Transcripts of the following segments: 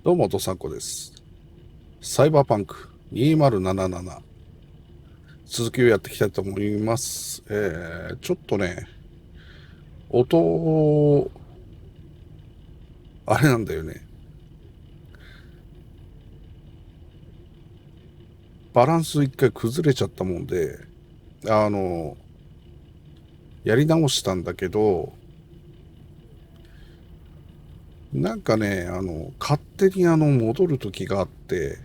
どうも、とさんこです。サイバーパンク2077続きをやっていきたいと思います。ちょっとね、音、あれなんだよね。バランス一回崩れちゃったもんで、あの、やり直したんだけど、なんかね、勝手に戻る時があって、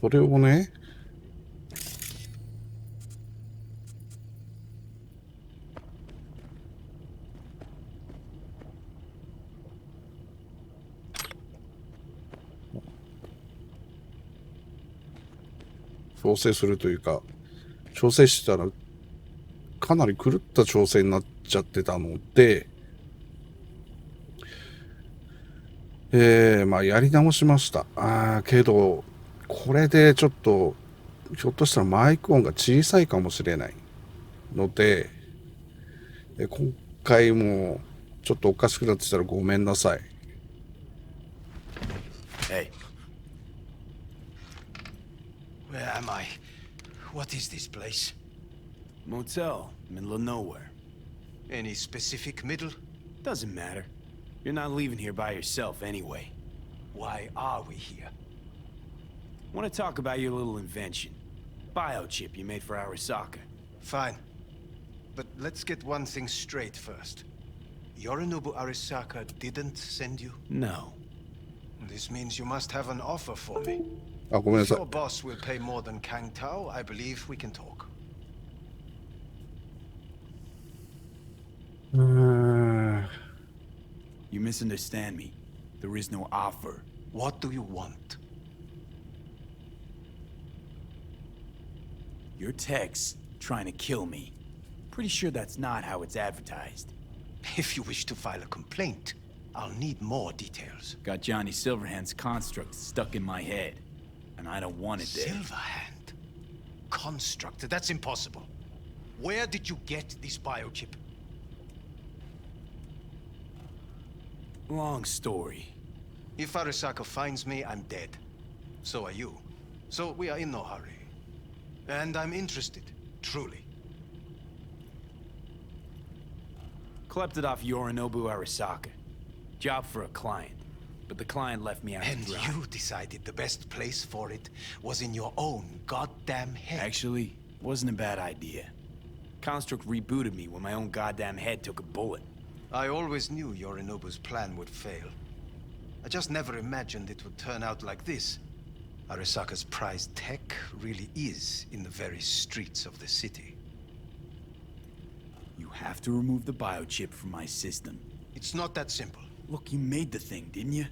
それをね、調整するというか、調整してたら、かなり狂った調整になっちゃってたので、まあ、やり直しました。けど、これでちょっと、ひょっとしたらマイク音が小さいかもしれないので、今回もちょっとおかしくなってたらごめんなさい。Hey. Where am I? What is this place? Motel, middle of nowhere. Any specific middle? Doesn't matter. You're not leaving here by yourself anyway. Why are we here? Want to talk about your little invention. Biochip you made for Arasaka. Fine. But let's get one thing straight first. Yorinobu Arasaka didn't send you? No. This means you must have an offer for me. あ、ごめんな If さい。 your boss will pay more than Kang Tao, I believe we can talk. うーん。 You misunderstand me. There is no offer. What do you want? Your text trying to kill me. Pretty sure that's not how it's advertised. If you wish to file a complaint, I'll need more details. Got Johnny Silverhand's construct stuck in my head, and I don't want it there. Silverhand? Construct? That's impossible. Where did you get this biochip? Long story. If Arasaka finds me, I'm dead. So are you. So we are in no hurry. And I'm interested, truly. Klept it off Yorinobu Arasaka. Job for a client. But the client left me out to And dry. you decided the best place for it was in your own goddamn head. Actually, wasn't a bad idea. Construct rebooted me when my own goddamn head took a bullet. I always knew Yorinobu's plan would fail. I just never imagined it would turn out like this. Arasaka's prized tech really is in the very streets of the city. You have to remove the biochip from my system. It's not that simple. Look, you made the thing, didn't you?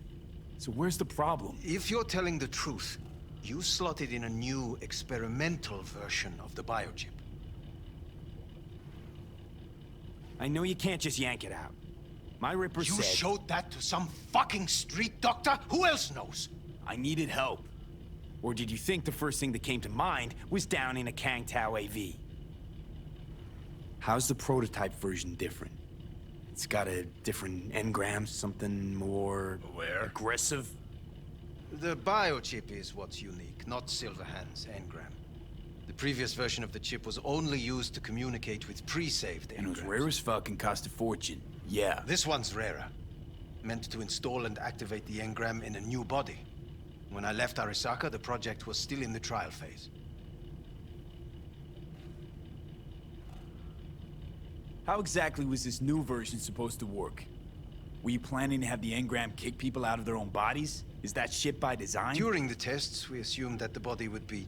So where's the problem? If you're telling the truth, you slotted in a new experimental version of the biochip. I know you can't just yank it out. My Ripper You said... showed that to some fucking street doctor? Who else knows? I needed help. Or did you think the first thing that came to mind was down in a Kang Tao AV? How's the prototype version different? It's got a different engram, something more... Aware? Aggressive? The biochip is what's unique, not Silverhand's engram. The previous version of the chip was only used to communicate with pre-saved engrams. And it was rare as fuck and cost a fortune. Yeah. This one's rarer. Meant to install and activate the engram in a new body. When I left Arasaka, the project was still in the trial phase. How exactly was this new version supposed to work? Were you planning to have the engram kick people out of their own bodies? Is that shit by design? During the tests, we assumed that the body would be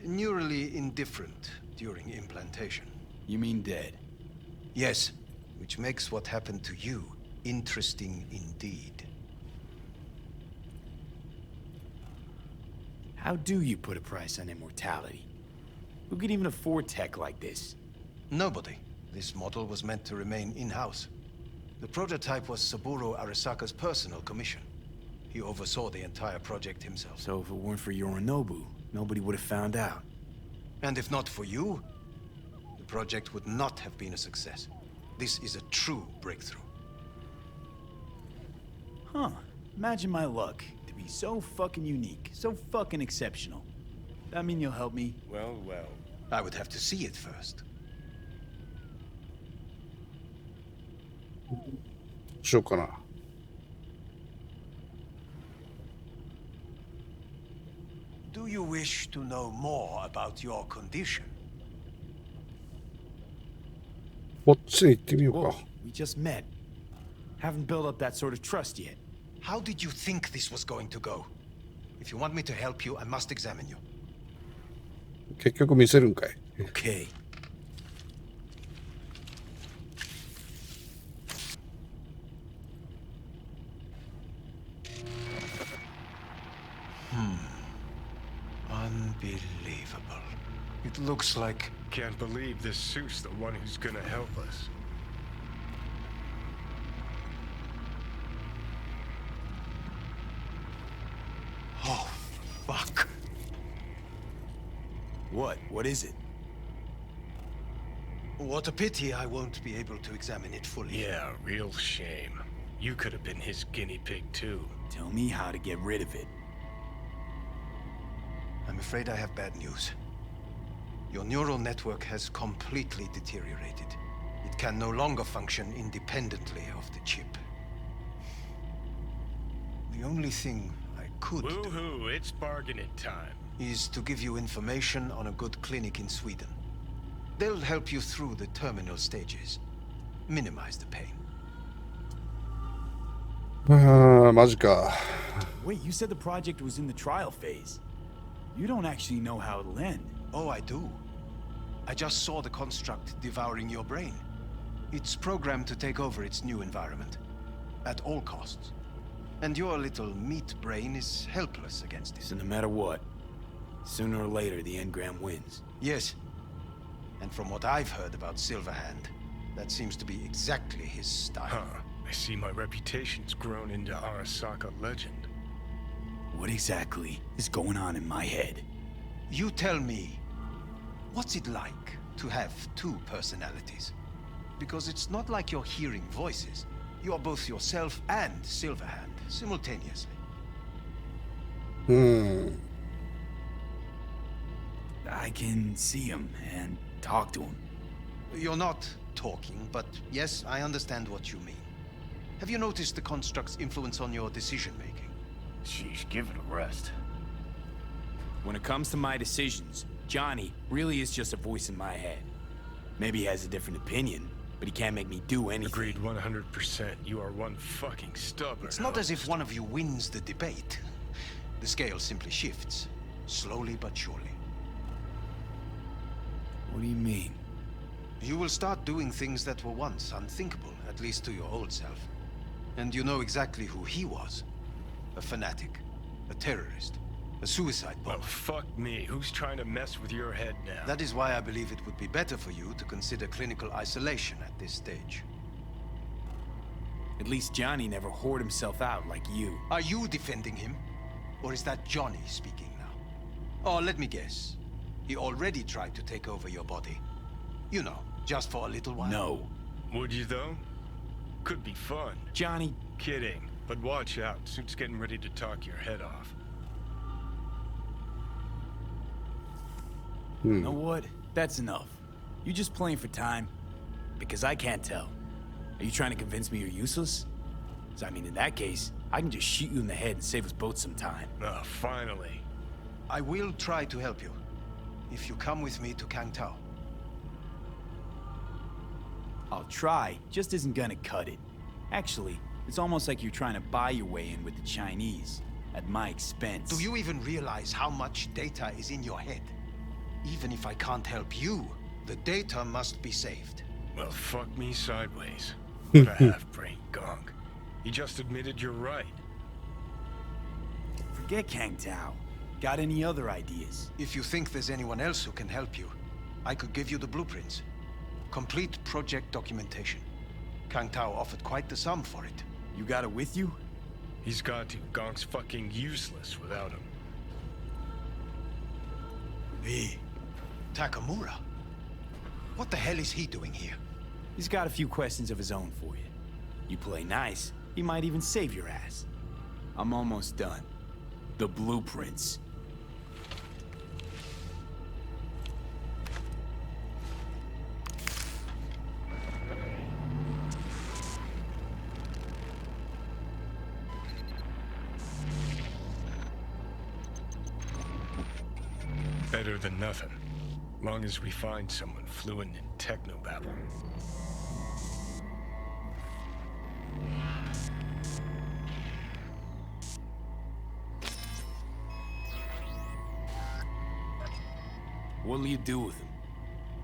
neurally indifferent during implantation. You mean dead? Yes, which makes what happened to you interesting indeed. How do you put a price on immortality? Who could even afford tech like this? Nobody. This model was meant to remain in-house. The prototype was Saburo Arasaka's personal commission. He oversaw the entire project himself. So if it weren't for Yorinobu, nobody would have found out. And if not for you, the project would not have been a success. This is a true breakthrough. Huh. Imagine my luck to be so fucking unique, so fucking exceptional. That mean you'll help me? Well, well. I would have to see it first. しようかな。Do you wish to know more about your condition? こっちに行ってみよう Whoa, か。 we just met. Haven't built up that sort of trust yet. How did you think this was going to go? If you want me to help you, I must examine you. 結局見せるんかい。Okay. Unbelievable. It looks like... Can't believe this suit's the one who's gonna help us. Oh, fuck. What? What is it? What a pity I won't be able to examine it fully. Yeah, real shame. You could have been his guinea pig too. Tell me how to get rid of it. I'm afraid I have bad news. Your neural network has completely deteriorated. It can no longer function independently of the chip. The only thing I could do Woohoo, it's bargaining time. is to give you information on a good clinic in Sweden. They'll help you through the terminal stages. Minimize the pain. ああ、マジか。 Wait, you said the project was in the trial phase. You don't actually know how it'll end. Oh, I do. I just saw the construct devouring your brain. It's programmed to take over its new environment. At all costs. And your little meat brain is helpless against it. So no matter what, sooner or later the engram wins. Yes. And from what I've heard about Silverhand, that seems to be exactly his style. Huh. I see my reputation's grown into Arasaka legend. What exactly is going on in my head? You tell me, what's it like to have two personalities? Because it's not like you're hearing voices. You are both yourself and Silverhand simultaneously. うん。 I can see him and talk to him. You're not talking, but yes, I understand what you mean. Have you noticed the construct's influence on your decision-making? Sheesh, give it a rest. When it comes to my decisions, Johnny really is just a voice in my head. Maybe he has a different opinion, but he can't make me do anything. Agreed 100%. You are one fucking stubborn. It's not as if one of you wins the debate. The scale simply shifts, slowly but surely. What do you mean? You will start doing things that were once unthinkable, at least to your old self. And you know exactly who he was. A fanatic, a terrorist, a suicide bomber. Well, fuck me. Who's trying to mess with your head now? That is why I believe it would be better for you to consider clinical isolation at this stage. At least Johnny never whored himself out like you. Are you defending him? Or is that Johnny speaking now? Oh, let me guess. He already tried to take over your body. You know, just for a little while. No. Would you though? Could be fun. Johnny, Kidding. But watch out. Suit's getting ready to talk your head off. you know what? That's enough. You just playing for time? Because I can't tell. Are you trying to convince me you're useless? 'Cause I mean, in that case, I can just shoot you in the head and save us both some time. Ah, finally. I will try to help you. If you come with me to Kangtao. I'll try, just isn't gonna cut it. Actually, it's almost like you're trying to buy your way in with the Chinese, at my expense. Do you even realize how much data is in your head? Even if I can't help you, the data must be saved. Well, fuck me sideways. What a half-brain gong. He just admitted you're right. Forget Kang Tao. Got any other ideas? If you think there's anyone else who can help you, I could give you the blueprints. Complete project documentation. Kangtao offered quite the sum for it. You got it with you? He's got to. Gong's fucking useless without him. V, Takamura? What the hell is he doing here? He's got a few questions of his own for you. You play nice, he might even save your ass. I'm almost done. The blueprints. Better than nothing. Long as we find someone fluent in technobabble. What'll you do with him?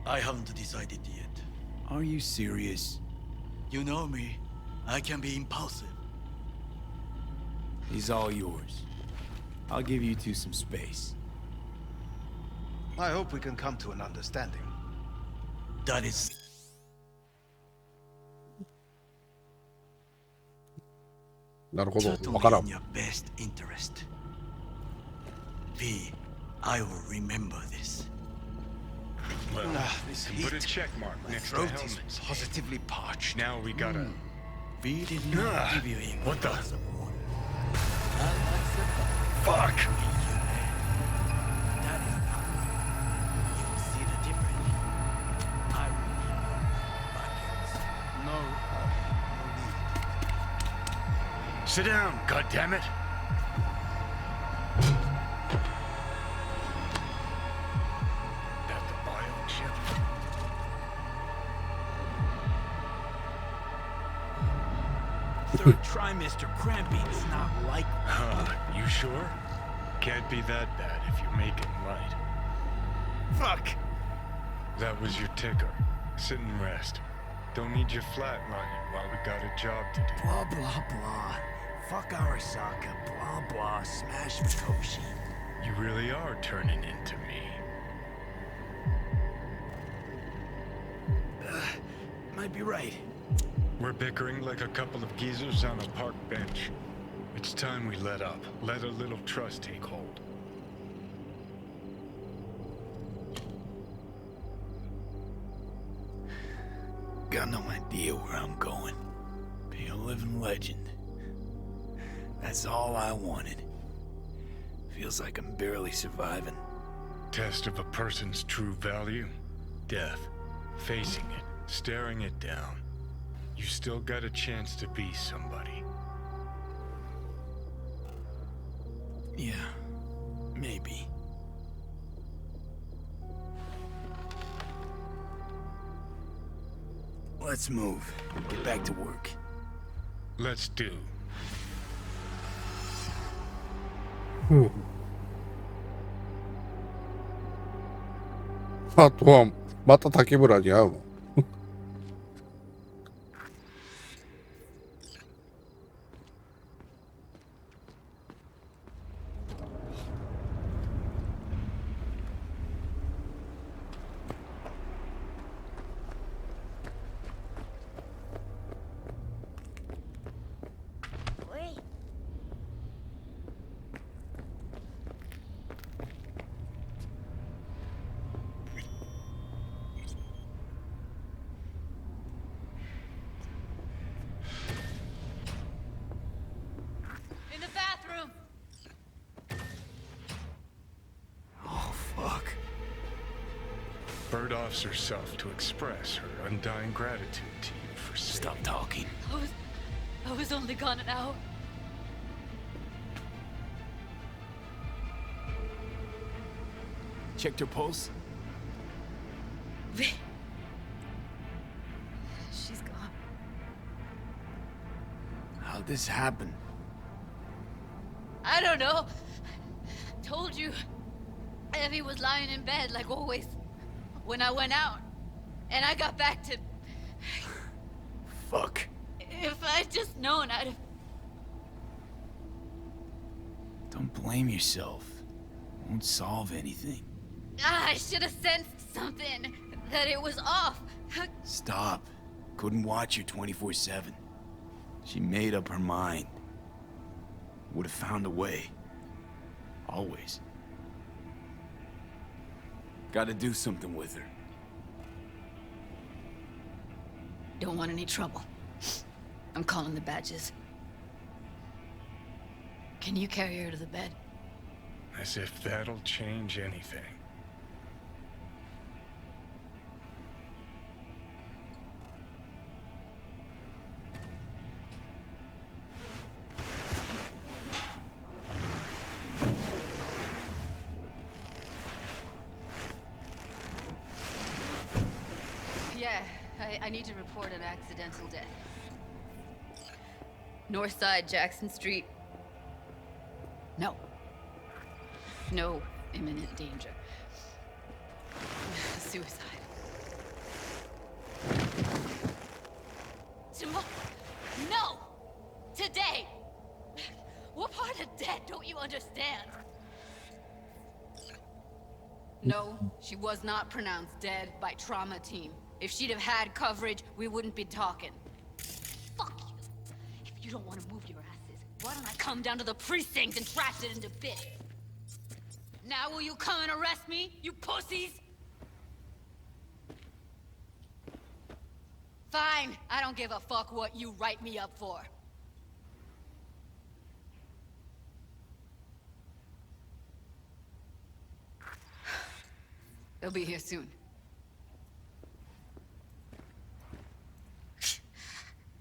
I haven't decided yet. Are you serious? You know me. I can be impulsive. He's all yours. I'll give you two some space. I hope we can come to an understanding. That is... なるほど。わ certainly からん in。your best interest. V, I will remember this. Well, This put a heat. check mark My next to throat is helmets. positively parched. Now we gotta... V did not give you a What the? glass of water. Fuck! That is not. You'll see the difference. I will give you buckets. No, no Sit down, goddammit! That the biochip? Third trimester cramping is not likely. You sure? Can't be that bad if you're making light. Fuck! That was your ticker. Sit and rest. Don't need you flatlining while we got a job to do. Blah, blah, blah. Fuck Arasaka, blah, blah, smash Mikoshi. You really are turning into me. Might be right. We're bickering like a couple of geezers on a park bench. It's time we let up. Let a little trust take hold. Got no idea where I'm going. Be a living legend. That's all I wanted. Feels like I'm barely surviving. Test of a person's true value? Death. Facing it. Staring it down. You still got a chance to be somebody. Yeah, maybe. Let's move. Get back to work. Let's do. うんあとは、また竹村に会うの。In the bathroom. Oh, fuck. Bird offs herself to express her undying gratitude to you for saving. Stop talking. I was only gone an hour. Checked her pulse? She's gone. How'd this happen? I don't know. Told you. Evie was lying in bed like always when I went out. And I got back to... Fuck. If I'd just known, I'd have... Don't blame yourself. Won't solve anything. I should have sensed something. That it was off. Stop. Couldn't watch her 24/7. She made up her mind. Would have found a way. Always. Gotta do something with her. Don't want any trouble. I'm calling the badges. Can you carry her to the bed? As if that'll change anything. Yeah, I need to report an accidental death. North side, Jackson Street. No. No imminent danger. Suicide. Tomorrow. No! Today! What part of dead don't you understand? No, she was not pronounced dead by trauma team. If she'd have had coverage, we wouldn't be talking. Fuck you. If you don't want to move your asses, why don't I come down to the precinct and trash it into bits? Now will you come and arrest me, you pussies? Fine, I don't give a fuck what you write me up for. They'll be here soon.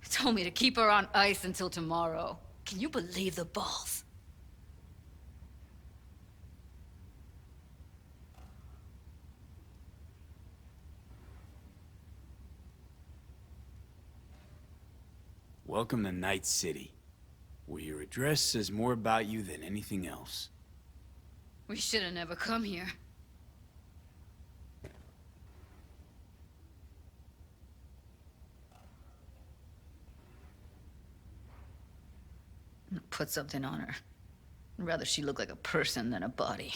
Told me to keep her on ice until tomorrow. Can you believe the balls? Welcome to Night City, where your address says more about you than anything else. We should have never come here. Put something on her. I'd rather she look like a person than a body.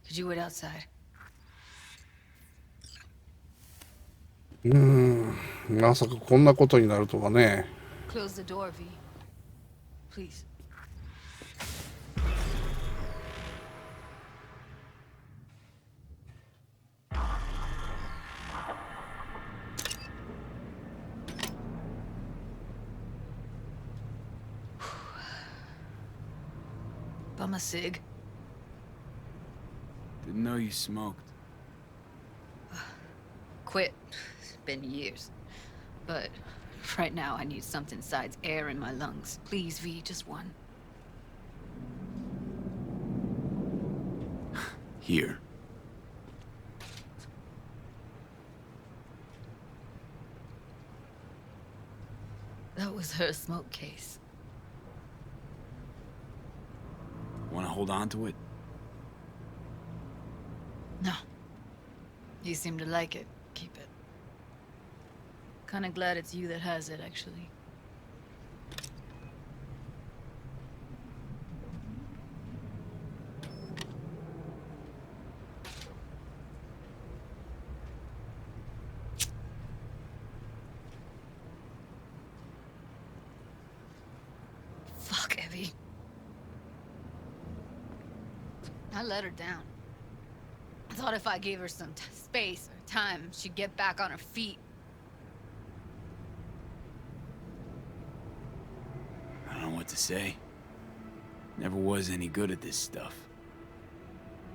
Could you wait outside? まさかこんなことになるとはね。 Close the door, V. Please. Bum a cig. Didn't know you smoked. Quit. It's been years. But right now I need something besides air in my lungs. Please, V, just one. Here. That was her smoke case. Want to hold on to it? No. You seem to like it. Keep it. Kinda glad it's you that has it, actually. Fuck, Evie. I let her down. I thought if I gave her some space or time, she'd get back on her feet. I don't know what to say. Never was any good at this stuff.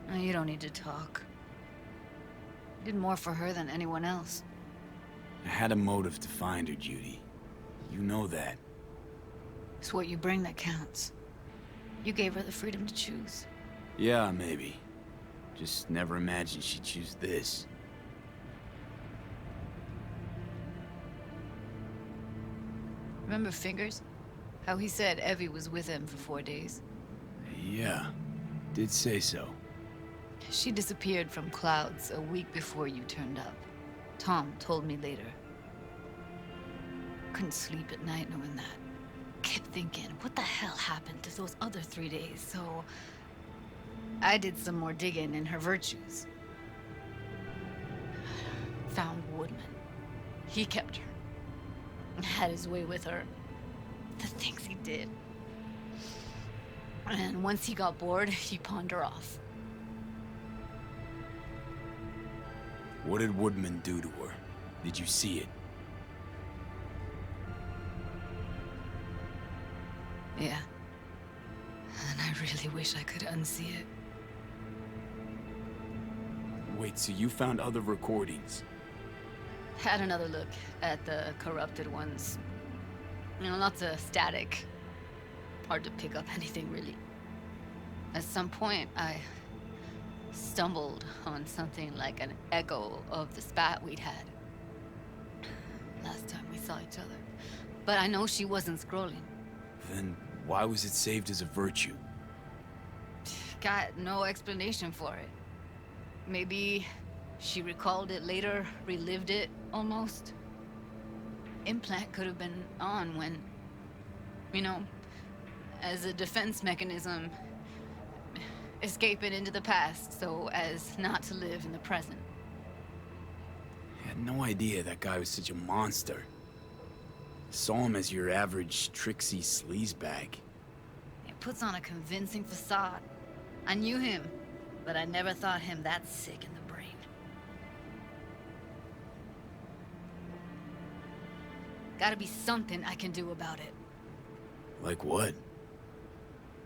No, you don't need to talk. You did more for her than anyone else. I had a motive to find her, Judy. You know that. It's what you bring that counts. You gave her the freedom to choose. Yeah, maybe. Just never imagined she'd choose this. Remember Fingers? How he said Evie was with him for 4 days. Yeah, did say so. She disappeared from clouds a week before you turned up. Tom told me later. Couldn't sleep at night knowing that. Kept thinking, what the hell happened to those other 3 days? So I did some more digging in her virtues. Found Woodman. He kept her. Had his way with her. The things he did. And once he got bored, he pawned her off. What did Woodman do to her? Did you see it? Yeah. And I really wish I could unsee it. Wait, so you found other recordings? Had another look at the corrupted ones. You know, lots of static. Hard to pick up anything, really. At some point, I stumbled on something like an echo of the spat we'd had last time we saw each other. But I know she wasn't scrolling. Then why was it saved as a virtue? Got no explanation for it. Maybe she recalled it later, relived it, almost. Implant could have been on when, you know, as a defense mechanism, escaping into the past so as not to live in the present. I had no idea that guy was such a monster. Saw him as your average tricksy sleazebag. He puts on a convincing facade. I knew him, but I never thought him that sick in the brain. Gotta be something I can do about it. Like what?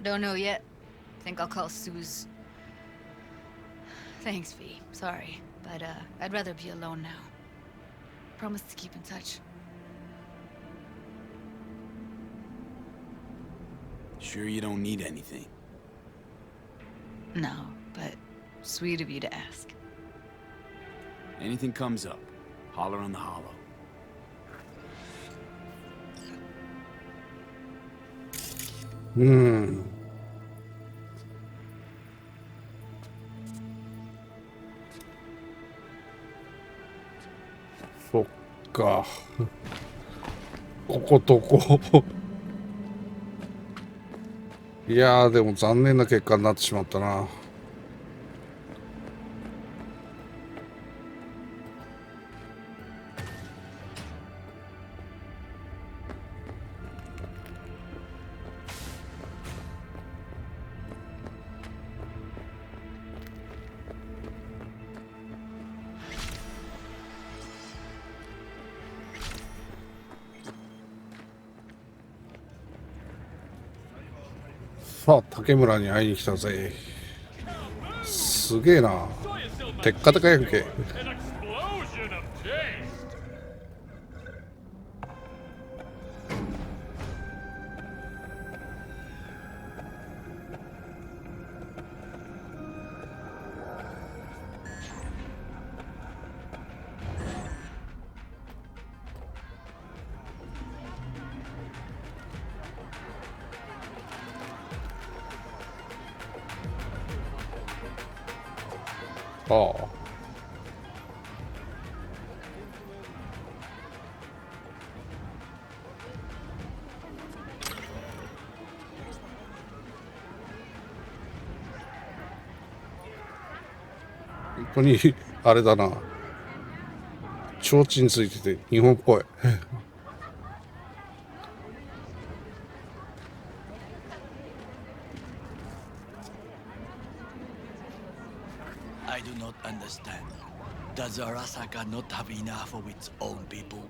Don't know yet. Think I'll call Suze. Thanks, V. Sorry, but I'd rather be alone now. Promise to keep in touch. Sure you don't need anything? No, but sweet of you to ask. Anything comes up, holler on the hollow.そっか。こことこ。いやー、でも残念な結果になってしまったな。さあ、竹村に会いに来たぜ。すげえな。テッカテカやんけ。ああ。本当にあれだな。提灯ついてて日本っぽい。I do not understand. Does Arasaka not have enough of its own people?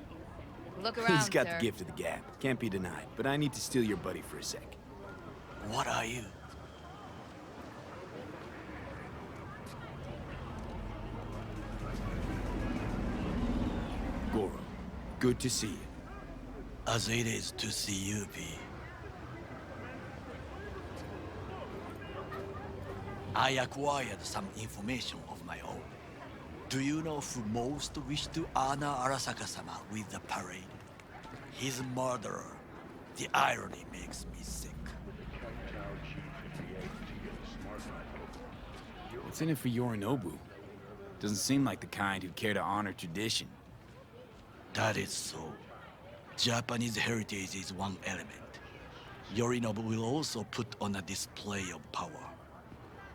Look around, He's got sir. the gift of the gab. Can't be denied. But I need to steal your buddy for a sec. What are you? Goro, good to see you. As it is to see you, V. I acquired some information of my own. Do you know who most wished to honor Arasaka-sama with the parade? His murderer. The irony makes me sick. What's in it for Yorinobu? Doesn't seem like the kind who'd care to honor tradition. That is so. Japanese heritage is one element. Yorinobu will also put on a display of power.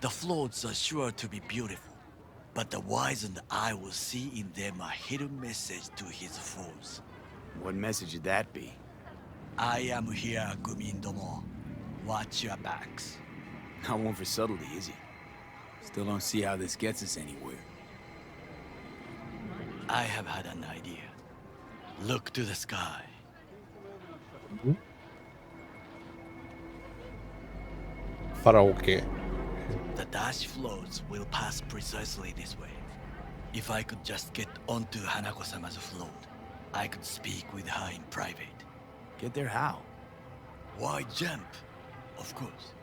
The floats are sure to be beautiful, but the wizened eye will see in them a hidden message to his foes. What message would that be? I am here, Gumindomo. Watch your backs. Not one for subtlety, is he? Still don't see how this gets us anywhere. I have had an idea. Look to the sky. カラオケ。 The dash floats will pass precisely this way. If I could just get onto Hanako-sama's float, I could speak with her in private. Get there how? Why jump? Of course.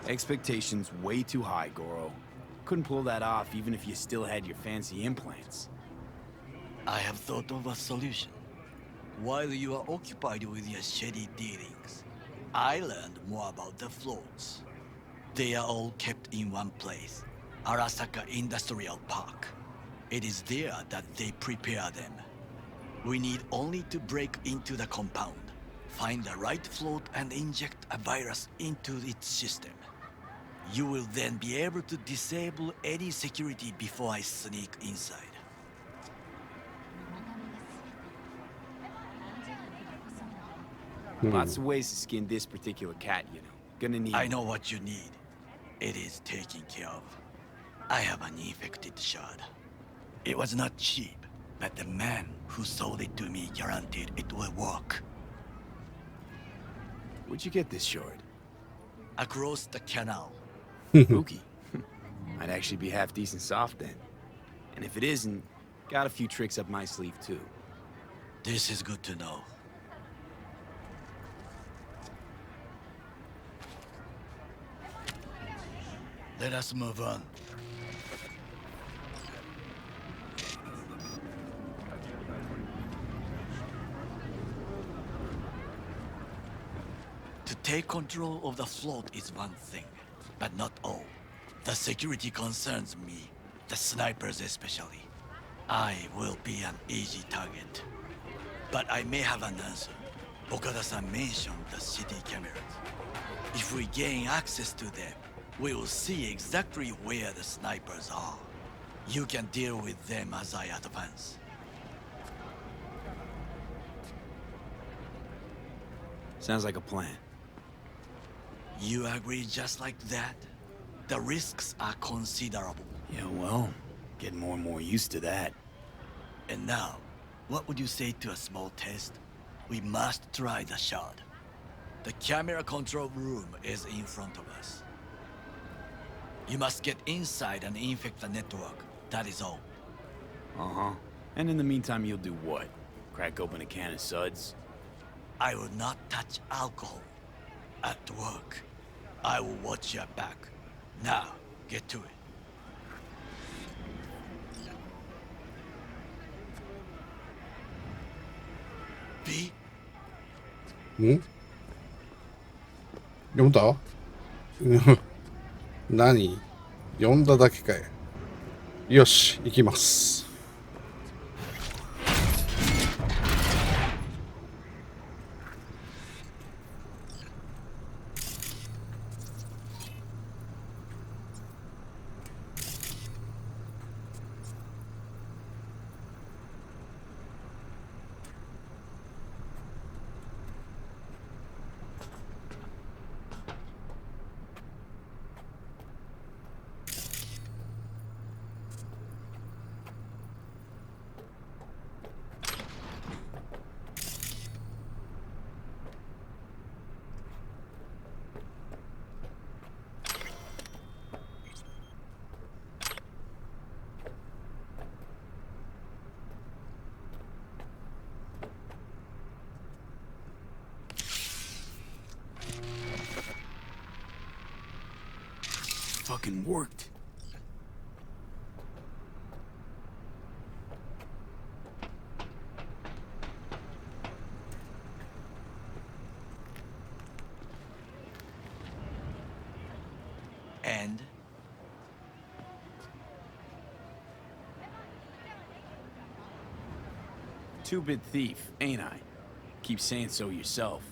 Expectations way too high, Goro. Couldn't pull that off even if you still had your fancy implants. I have thought of a solution. While you are occupied with your shady dealings, I learned more about the floats. They are all kept in one place, Arasaka Industrial Park. It is there that they prepare them. We need only to break into the compound, find the right float and inject a virus into its system. You will then be able to disable any security before I sneak inside. Lots of ways to skin this particular cat, you know. Gonna need... I know what you need. It is taken care of. I have an infected shard. It was not cheap, but the man who sold it to me guaranteed it will work. Where'd you get this shard? Across the canal. Spooky. Might actually be half decent soft then. And if it isn't, got a few tricks up my sleeve too. This is good to know. Let us move on. To take control of the float is one thing, but not all. The security concerns me, the snipers especially. I will be an easy target. But I may have an answer. Okada-san mentioned the city cameras. If we gain access to them, we will see exactly where the snipers are. You can deal with them as I advance. Sounds like a plan. You agree just like that? The risks are considerable. Yeah, well, getting more and more used to that. And now, what would you say to a small test? We must try the shard. The camera control room is in front of us. You must get inside and infect the network. That is all. Uh-huh. And in the meantime, you'll do what? Crack open a can of suds? I will not touch alcohol. At work, I will watch your back. Now, get to it. B? ん読んだ何読んだだけかい。よし、行きます。Fucking worked. And? Two-bit thief, ain't I? Keep saying so yourself.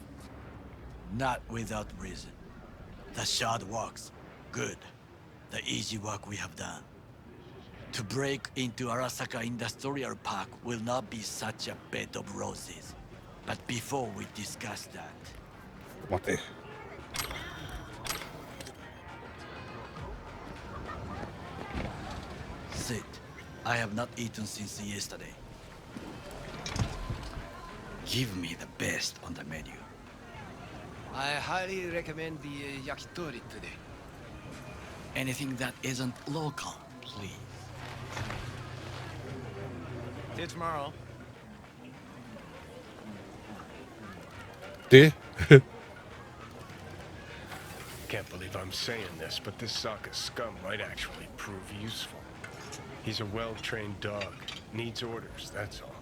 Not without reason. The shard works. Good. The easy work we have done. To break into Arasaka Industrial Park will not be such a bed of roses. But before we discuss that... 待て。That's it. I have not eaten since yesterday. Give me the best on the menu. I highly recommend the yakitori today. Anything that isn't local, please. See you tomorrow. で Can't believe I'm saying this, but this Sokka scum might actually prove useful. He's a well-trained dog, needs orders, that's all.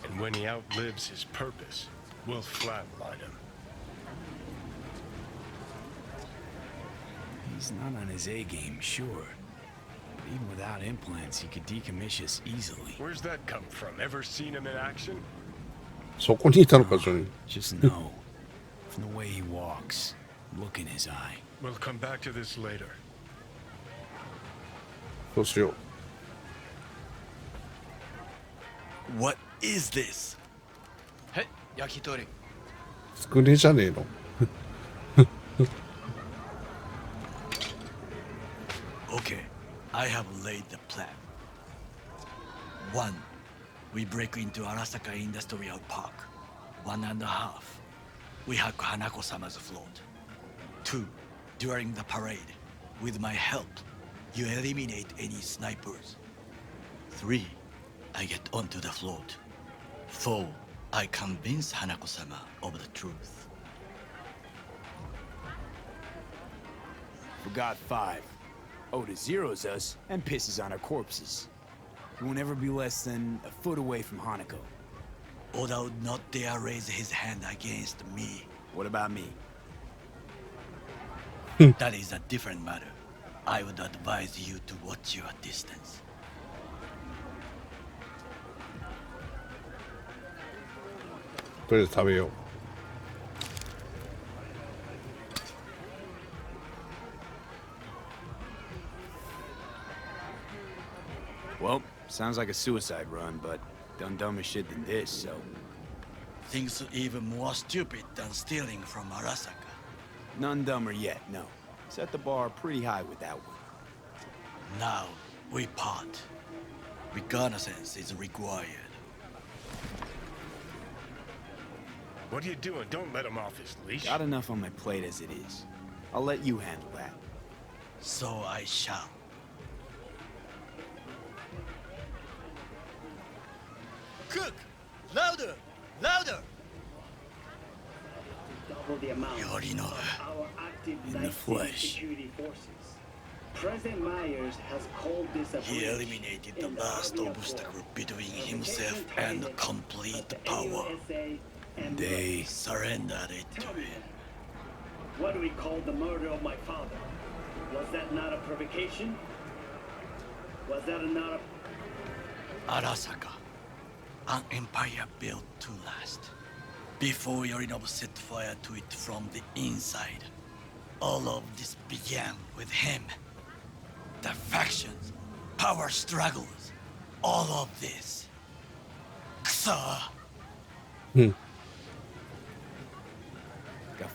And when he outlives his purpose, we'll flatline him. He's not on his A game, sure. But even without implants, he could decommission us easily. Where's that come from? Ever seen him in action? そこにいたのか、ジョニー。 Just know. From the way he walks, look in his eye. We'll come back to this later. どうしよう。 What is this? Hey, yakitori. つくねじゃねえの。 Okay, I have laid the plan. 1. We break into Arasaka Industrial Park. 1.5. We hack Hanako-sama's float. 2. During the parade, with my help, you eliminate any snipers. 3. I get onto the float. 4. I convince Hanako-sama of the truth. Forgot 5. Oda zeroes us and pisses on our corpses. We won't ever be less than a foot away from Hanako. Oda would not dare raise his hand against me. What about me? That is a different matter. I would advise you to watch your distance. とりあえず食べよう。 Well, sounds like a suicide run, but done dumber shit than this, so... Things even more stupid than stealing from Arasaka. None dumber yet, no. Set the bar pretty high with that one. Now, we part. Reconnaissance is required. What are you doing? Don't let him off his leash. Got enough on my plate as it is. I'll let you handle that. So I shall. Cook! Louder! Louder! Double the amount Yorinobu. of our active In the night flesh. security forces. President Myers has called this a He breach eliminated the in last army of obstacle war. between The himself protection and target complete of the power. AUSA and They... Surrendered it to Tell me, him. what do we call the murder of my father? Was that not a provocation? Was that not a... Arasaka. An empire built to last. Before Yorinobu set fire to it from the inside. All of this began with him. The factions, power struggles, all of this. Kusa! Got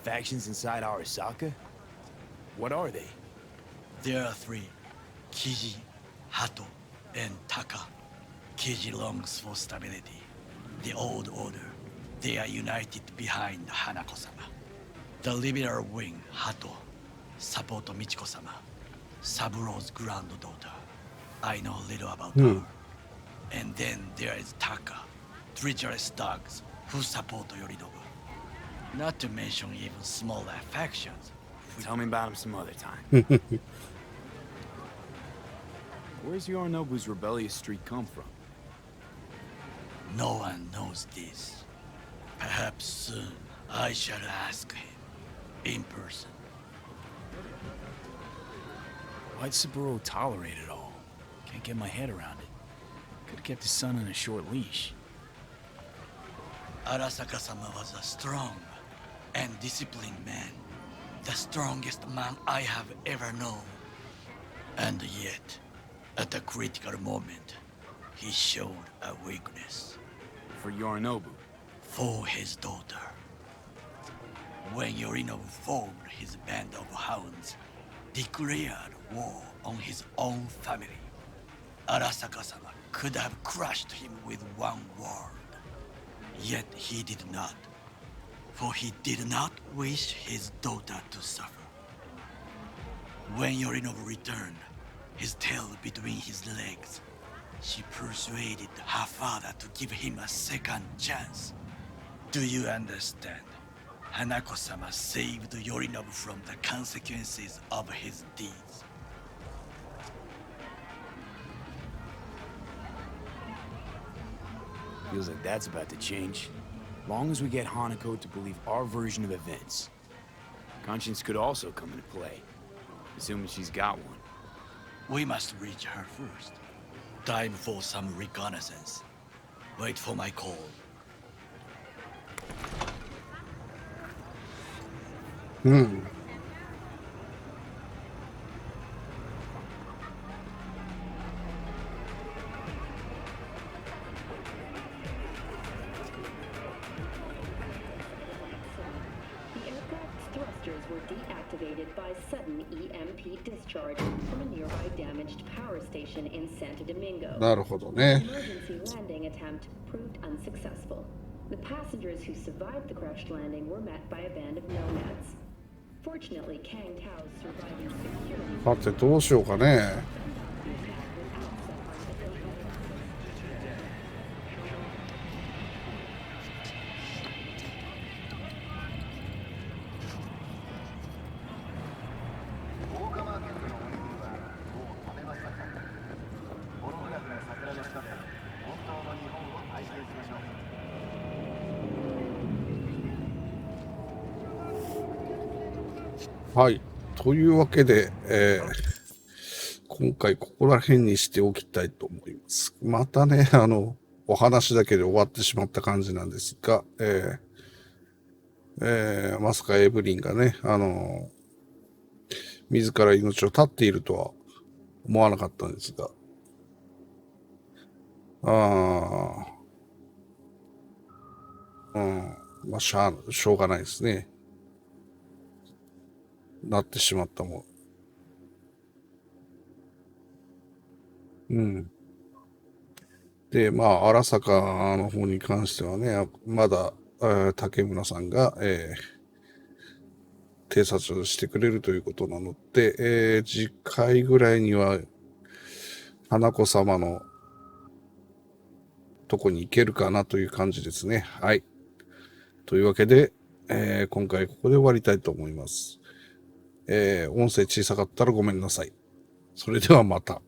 factions inside Arasaka? What are they? There are 3. Kiji, Hato, and Taka. Kiji longs for stability. The old order. They are united behind Hanako-sama. The liberal wing, Hato, support Michiko-sama, Saburo's granddaughter. I know little about her. And then there is Taka, treacherous dogs who support Yorinobu. Not to mention even smaller factions. Tell me about him some other time. Where's Yorinobu's rebellious streak come from? No one knows this. Perhaps soon I shall ask him in person. Why'd Saburo tolerate it all? Can't get my head around it. Could've kept his son on a short leash. Arasaka-sama was a strong and disciplined man. The strongest man I have ever known. And yet, at a critical moment, he showed a weakness. For Yorinobu. For his daughter. When Yorinobu formed his band of hounds, declared war on his own family, Arasaka-sama could have crushed him with one word. Yet he did not, for he did not wish his daughter to suffer. When Yorinobu returned, his tail between his legs, she persuaded her father to give him a second chance. Do you understand? Hanako-sama saved Yorinobu from the consequences of his deeds. Feels like that's about to change. Long as we get Hanako to believe our version of events. Conscience could also come into play, assuming she's got one. We must reach her first. Time for some reconnaissance. Wait for my call. Thrusters were deactivated by sudden EMP discharge from a nearby damaged power station in Santo Domingo. なるほどね。 Emergency landing attempt proved unsuccessful. The passengers who survived the crashed landing were met by a band of nomads. Fortunately, Kang Tao's surviving security さてどうしようかね。はい。というわけで、今回ここら辺にしておきたいと思います。またね、お話だけで終わってしまった感じなんですが、まさかエブリンがね、自ら命を絶っているとは思わなかったんですが、まあ、しょうがないですね。なってしまったもん。で、まあ、荒坂の方に関してはね、まだ、竹村さんが、偵察してくれるということなので、次回ぐらいには、花子様のとこに行けるかなという感じですね。はい。というわけで、今回ここで終わりたいと思います。音声小さかったらごめんなさい。それではまた。